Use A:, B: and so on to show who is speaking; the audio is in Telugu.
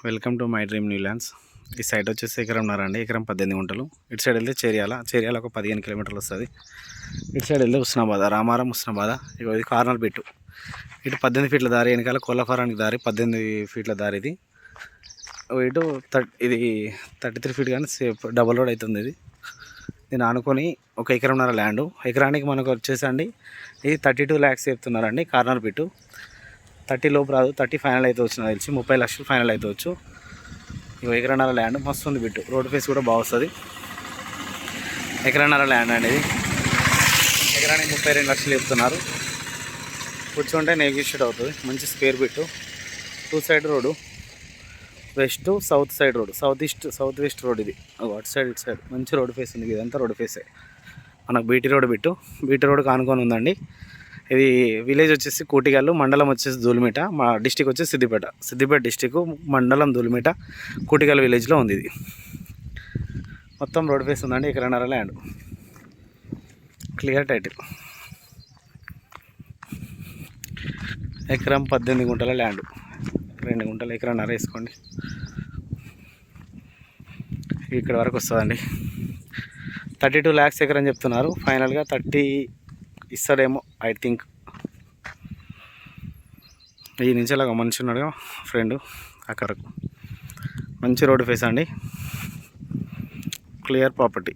A: Welcome to my dream new lands. ఈ సైట్ వచ్చేసి ఎకరంన్నర అండి, ఎకరం 18 గుంటలు. ఇటు సైడ్ వెళ్తే చేరియాల ఒక 15 కిలోమీటర్లు వస్తుంది. ఇటు సైడ్ వెళ్తే ఉస్నాబాద్, రామారం ఉస్నాబాద్. ఇది కార్నర్ బిట్టు. ఇటు 18 ఫీట్ల దారి, వెనకాల కోళ్ళఫారానికి దారి 18 ఫీట్ల దారి. ఇటు ఇది 33 ఫీట్ కానీ డబల్ రోడ్ అవుతుంది. దీన్ని ఆనుకొని ఒక ఎకరంన్నర ల్యాండ్. ఎకరానికి మనకు వచ్చేసండి ఇది 32 lakhs చెప్తున్నారండి. కార్నర్ బిట్టు 30 లోపు రాదు, 30 ఫైనల్ అయితే వచ్చిన తెలిసి 30 లక్షలు ఫైనల్ అయితే వచ్చు. ఇక ఎకరన్నర ల్యాండ్ మస్తు ఉంది బిట్టు. రోడ్ ఫేస్ కూడా బాగుస్తుంది. ఎకరన్నర ల్యాండ్ అనేది ఎకరానికి 32 లక్షలు చెప్తున్నారు. కూర్చుంటే నెగోషియేట్ అవుతుంది. మంచి square bit. 2 side road, west south side road, south west road. ఇది అటు సైడ్ ఇటు సైడ్ మంచి రోడ్ ఫేస్ ఉంది. ఇదంతా రోడ్ ఫేసే. మనకు BT road bit. BT road కానుకొని ఉందండి. ఇది విలేజ్ వచ్చేసి కూటిగల్లు, మండలం వచ్చేసి దూలిమిట, మా డిస్టిక్ వచ్చేసి సిద్దిపేట డిస్టిక్, మండలం దూలిమిట, కూటిగల్లు విలేజ్లో ఉంది. ఇది మొత్తం రోడ్ ఫేస్ ఉందండి. ఎకరన్నర ల్యాండ్, క్లియర్ టైటిల్. ఎకరం 18 గుంటల ల్యాండ్, 2 గుంటలు ఎకరన్నర వేసుకోండి. ఇక్కడ వరకు వస్తుందండి. 32 lakhs ఎకరం చెప్తున్నారు. ఫైనల్గా 30 ఇస్తాడేమో ఐ థింక్. ఈ నుంచి అలాగ మనిషి ఉన్నాడుగా ఫ్రెండ్, అక్కడకు మంచి రోడ్ ఫేస్ అండి. Clear property.